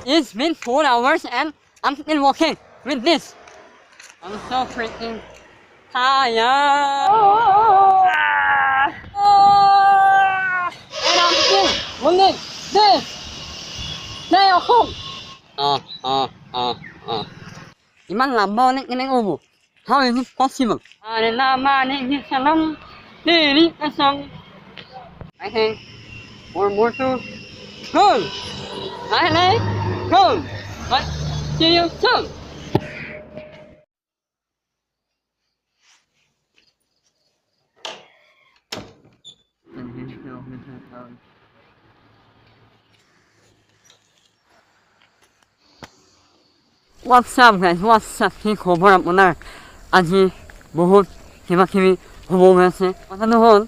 It's been 4 hours and I'm still walking with this. I'm so freaking tired. And I'm still holding this. Stay at home. Iman lambaw ng kinang How is it possible? I think more to go. I like go. But see you soon. What's up guys? What's up? কি খবর আপনার? আজি বহুত কিবা কিবি হ'ব হৈ আছে কথাটো হ'ল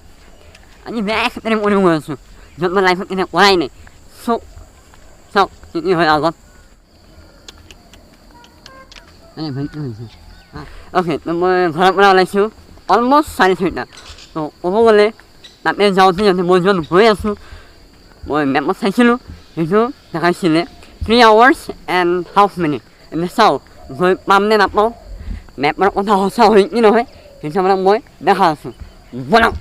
আজি বেয়া ক্ষেত্ৰত মনে হৈ আছো য'ত মই লাইফত এনে কৰাই নাই চাওক কি হয় আগত অ'কে মই ঘৰৰ পৰা ওলাইছোঁ অলমষ্ট 4:30 তো ক'ব গ'লে তাতে যাওঁতে যাওঁতে মই য'ত হৈ আছোঁ মই মেপত চাইছিলোঁ সেইটো দেখাইছিলে 3 hours and half minute এনে চাওঁ গৈ পাম নে নাপাওঁ মেপৰ কথা সঁচা হয় কি নহয় সেইটো মানে মই দেখা আছোঁ বলক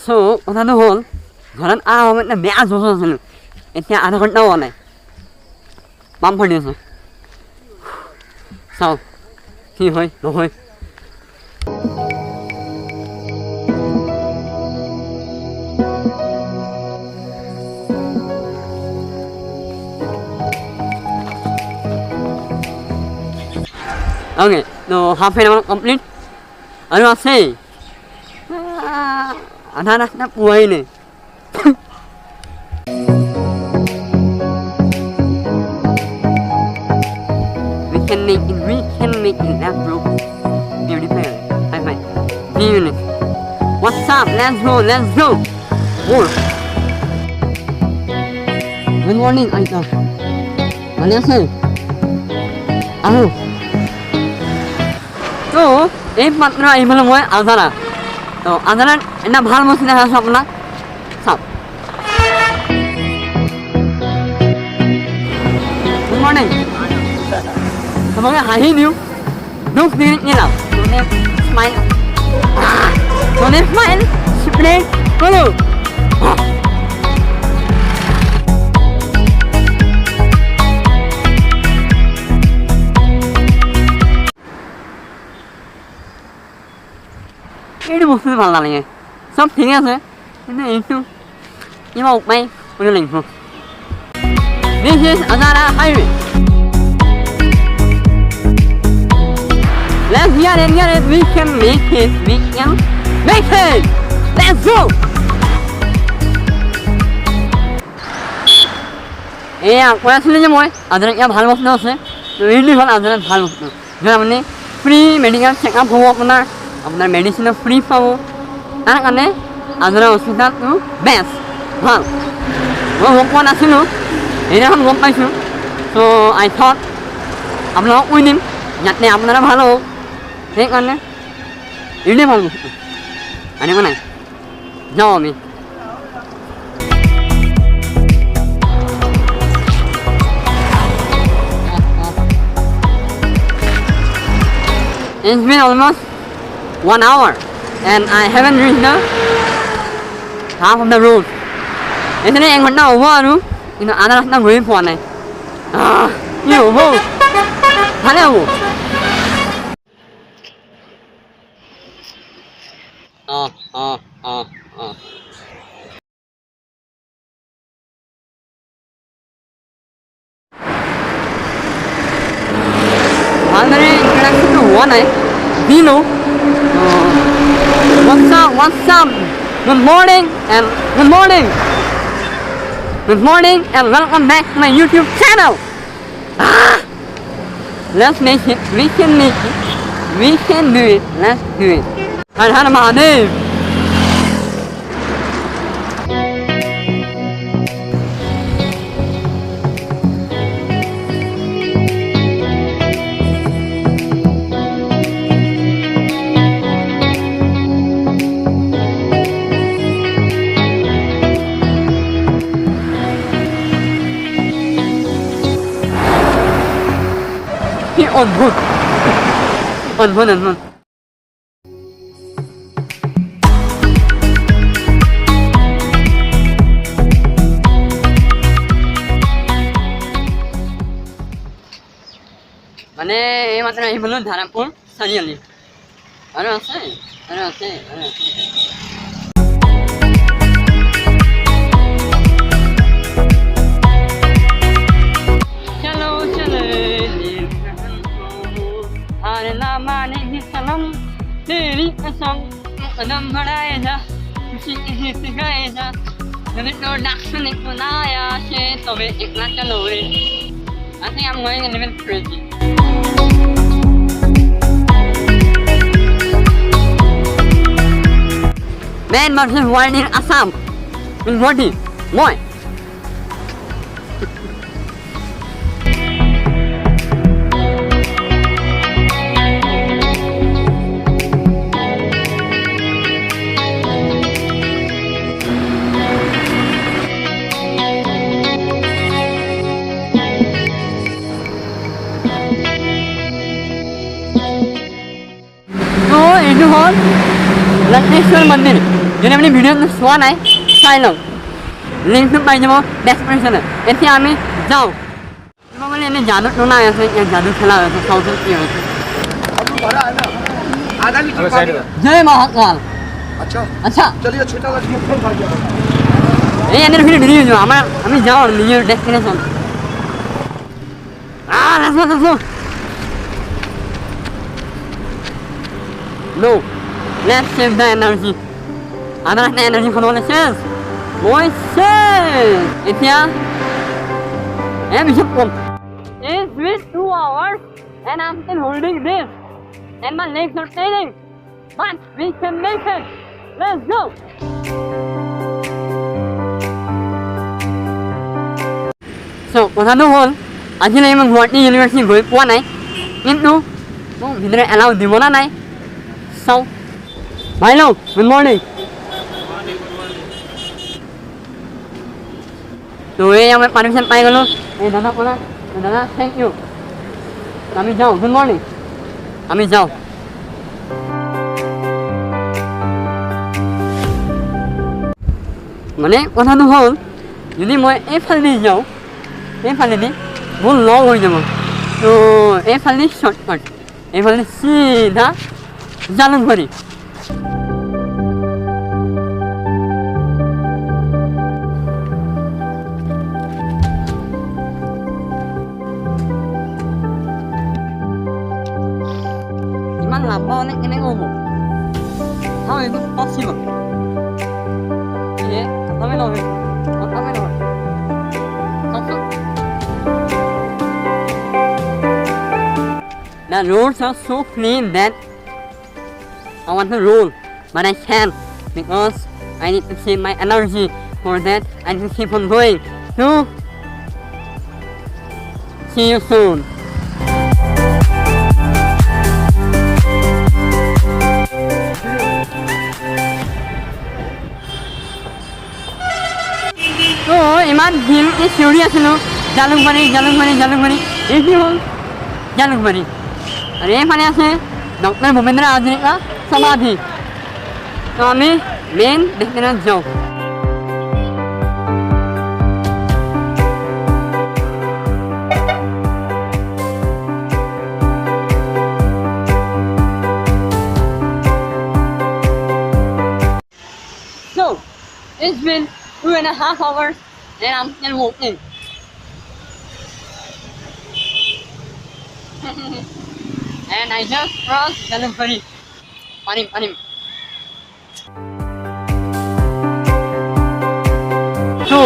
চ' কথাটো হ'ল ঘৰত অহা সময়ত বেয়া জোচ আছিলোঁ এতিয়া আধা ঘণ্টাও হোৱা নাই পাম ফুৰি আছোঁ চাওঁ কি হয় নহয় Okay, so half an hour complete. Ano kasi? Anak na buhay na. We can make it, that bro. Beautiful. High five. Beautiful. What's up? Let's go. More. Good morning, Aita. 안녕하세요. 아우. তো এই মাত্র আহি পালোঁ মই আজাৰা তো আজাৰাত এটা ভাল বস্তু দেখাইছোঁ আপোনাক চাওক গুড মৰ্ণিং চবকে হাঁহি দিওঁ দুখ দি নিলাম স্মাইল স্প্ৰে কৰোঁ এইটো বস্তু ভাল নালাগে চব ঠিক আছে কিন্তু এইটো কিবা উপায় কৰিব লাগিব This is Azara Highway. Let's get it, we can make it, let's go! এয়া কৈ আছিলোঁ যে মই আজাৰাত ইয়াত ভাল বস্তু আছে এইটো হ'ল আজাৰাত ভাল বস্তু য'ত আপুনি ফ্ৰী মেডিকেল চেকআপ হ'ব আপোনাৰ মেডিচিনৰ ফ্ৰী পাব তাৰ কাৰণে আজাৰা হস্পিটেলটো বেষ্ট ভাল মই গম পোৱা নাছিলোঁ এইদিনাখন গম পাইছোঁ চ' আই থট আপোনালোকক কৈ দিম যাতে আপোনাৰা ভাল হ'ব সেইকাৰণে এইটোৱে ভাল বস্তু আনিব নাই যাওঁ আমি It's been almost 1 hour and I haven't reached the half of the road. It's an hour now over, you know, other than going for night. You move. Hello. Already introduction to one Dino. What's up? Good morning and welcome back to my YouTube channel. Let's make it. We can make it. We can do it. Let's do it. Har Har Mahadev. কি অদ্ভুত অদ্ভুত অদ্ভুত মানে এই মাত্র আহি পালোঁ ধাৰাপুৰ চাৰিআলি আৰু আছে আৰু আছে আৰু আছে चलो चले हर नामाने ही सनम तेरी कसम कदम बढ़ाए जा खुशी किसी सिखाए जा जब तो डाक्टर ने सुनाया से तबे इतना चलो रे I think I'm going a little crazy Man versus wild in Assam in Guwahati Moi এইটো হ'ল লক্ষ্মীশ্বৰ মন্দিৰ যদি আপুনি ভিডিঅ'টো চোৱা নাই চাই লওক লিংকটো পাই যাব ডেছক্ৰিপশ্যনত এতিয়া আমি যাওঁ কিবা মানে এনেই যাদু টনাই আছে ইয়াত যাদু খেলা হৈ আছে চাওঁচোন কি হৈছে জয় মহাকাল আচ্ছা এই এনেই ভিডিঅ' যাওঁ আমি যাওঁ নিজৰ destination No, let's save the energy. Ada na energy for all the sales. Boy, sales. It's been 2 hours and I'm still holding this. And my legs are failing. But we can make it. Let's go. So, কথাটো হ'ল আজিলৈ মই Guwahati university গৈ পোৱা নাই কিন্তু মোক ভিতৰত এলাউ দিব না নাই So, Milo, good morning. So, আমি পারমিশন পাই গেল এই দাদা কোনা দাদা থ্যাংক ইউ আমি যাও গুড মর্নিং আমি যাও মানে কথাটো হ'ল যদি মই এইফালেদি যাওঁ এইফালেদি মোৰ লগ হৈ যাব তো এইফালেদি শ্বৰ্টকাট এইফালেদি চিধা জালুকবাৰী ইমান লাম্বা হ'লে কেনেকৈ হ'ব How is it possible? খতমে নহয় The roads are so clean that I want to roll, but I can't because I need to save my energy. For that, I need to keep on going. So, see you soon. So, ইমান ভিৰ চিঞৰি আছিলোঁ জালুকবাৰী এইটো হ'ল জালুকবাৰী আৰু এইফালে আছে doctor Bhupendra Hazarika সমাধি তো আমি মেইন ডেষ্টিনেশ্যনত যাওঁ So, it's been 2.5 hours and I'm still walking. And I just crossed Jalukbari. Panim. So,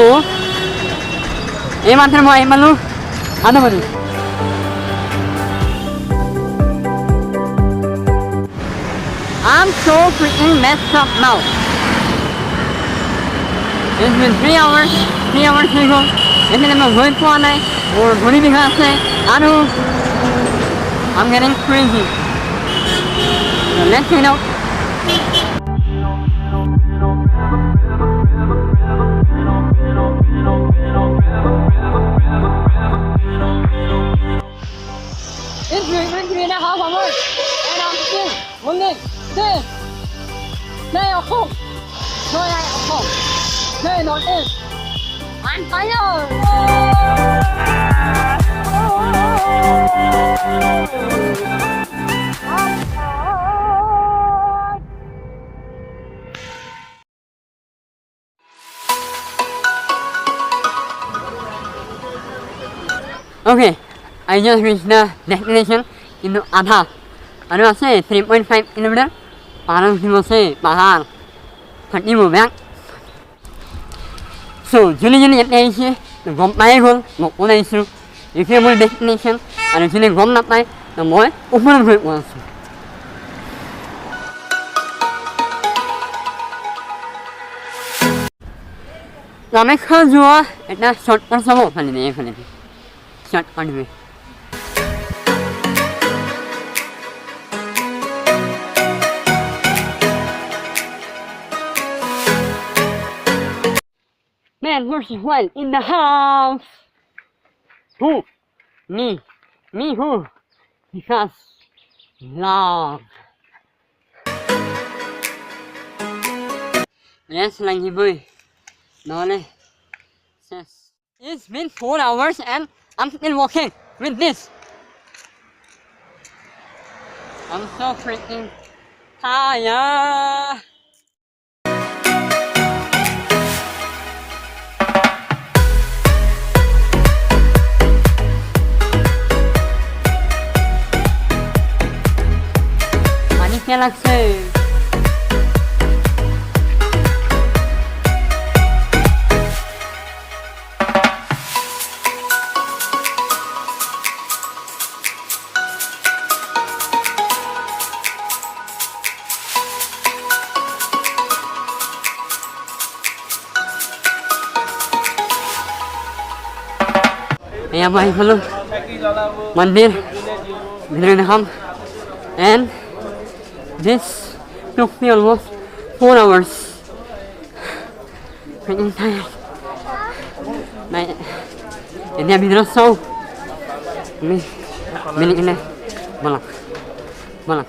এই মাত্র মই আহি আদমনি I'm so freaking messed up now. It's been 3 hours হৈ গ'ল এখানে মই গৈ পোৱা নাই মোৰ ভৰি বিষা আছে আৰু I'm getting crazy. So let's head out. It's going to be a half hour. And I'm still running this. Stay at home. Stay at home. Stay not in. I'm tired. Okay, I just reached the destination in Adha. I will say 3.5 kilometers. Parang will say Bahar. Continue back. So, Julian at Asia, the Gom Bible, Mokulation, if you will destination, and if you Gom Nap, the more open great ones. Now, make her do at that short possible holiday. Short holiday. Man versus one in the house. Who? Me. Me who? Because love. Yes, like boy. No, yes. It's been 4 hours and I'm still walking with this. I'm so freaking tired. Galaxy. Ayan ba yung mandir, binirinahan, and this took me almost 4 hours. Freaking tired. Hindi ang bidro so. Milik na. Balak. Balak.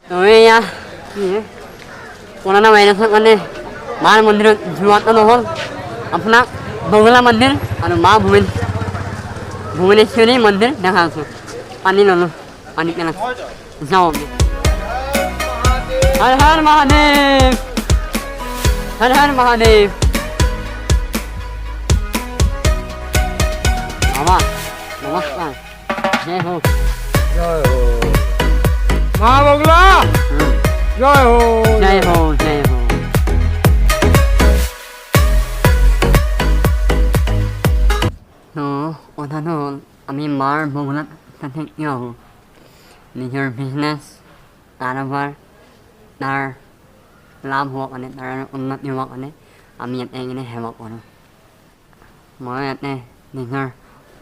So yeah. Wala na may nasa kanya. मार मंदिर जुआता नहल अपना बंगला मंदिर और माँ भुवनेश्वरी मंदिर देखा पानी ललो पानी के जाओ हर हर महादेव हर हर महादेव बाबा नमस्कार जय हो माँ बंगला जय हो जय हो जय हो Other I mean more bulat tatik yo. Your business arabar dar lab work on it dar unat ni work on it. Ami at ang ini hewak ono. Mo at ne your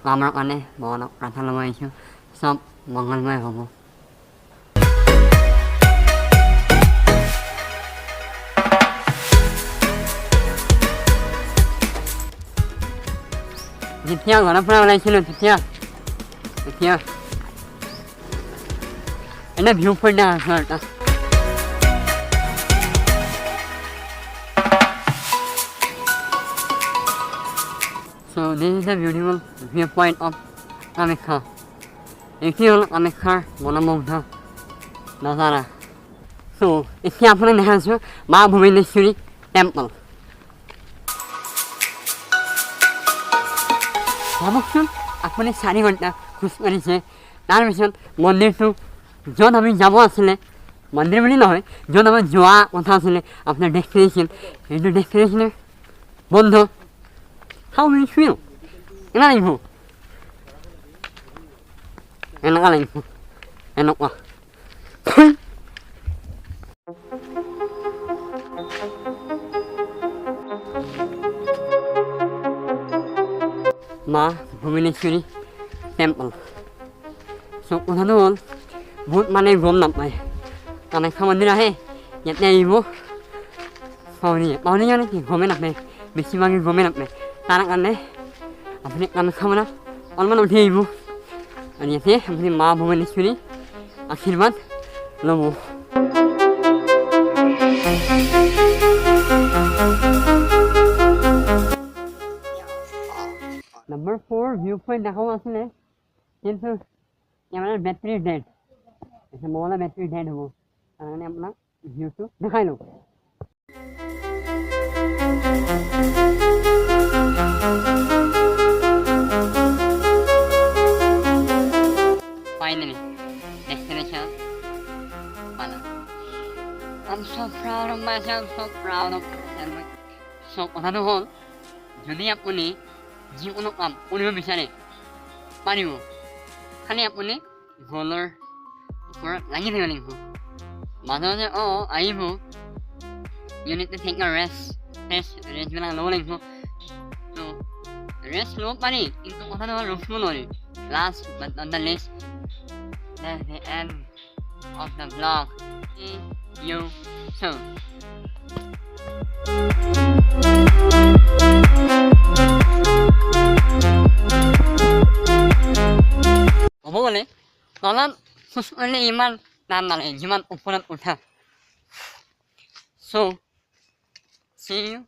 lamar on it mo nak ratan lamai chu. Sop mangal mai hobo. Ketiyaoo, ano pala wala sila Ketiyaoo? Ketiyaoo. Ano view for na sort ah. So this is the beautiful viewpoint of Kamekhar. If you look Kamekhar, mona mongtha nazara. So इसके आपने देखा जो माँ Bhuvaneshwari temple. ভাবকচোন আপুনি 4 ঘণ্টা খোজ কাঢ়িছে তাৰপিছত মন্দিৰটো য'ত আমি যাব আছিলে মন্দিৰ বুলি নহয় য'ত আমি যোৱা কথা আছিলে আপোনাৰ ডেষ্টিনেশ্যন এইটো ডেষ্টিনেশ্যন বন্ধ হাউ উইল ফিল এনেকুৱা লাগিব এনেকুৱা माँ भुवनेश्वरी टेम्पल so কথাটো হ'ল বহুত মানে গম নাপায় কামাখ্যা মন্দিৰ আহে Ketiyaoo maunya nih komen apa besi bagi komen apa tarik kan nih apa nih kan kamu na orang mana dia ibu ini sih apa nih ma bukan di sini akhirnya lobo Number 4 viewpoint দেখাও আসলে কিন্তু আমার battery dead এটা মোবাইলের battery dead হবো তার মানে আপনার ভিউটো দেখাই লও Finally, destination. I'm so proud of myself, so proud of myself. So, কথাটো হ'ল যদি আপুনি যিকোনো কাম কৰিব বিচাৰে পাৰিব খালি আপুনি গলৰ ওপৰত লাগি থাকিব লাগিব মাজে মাজে আহিব you need to take a rest বিলাক ল'ব লাগিব so rest ল'ব পাৰি কিন্তু কথাটো হ'ল ৰখিব নোৱাৰি last but not the least that's the end of the vlog see you soon ক'ব গ'লে তলত খোজ কাঢ়িলে ইমান টান নালাগে যিমান ওপৰত উঠা so see you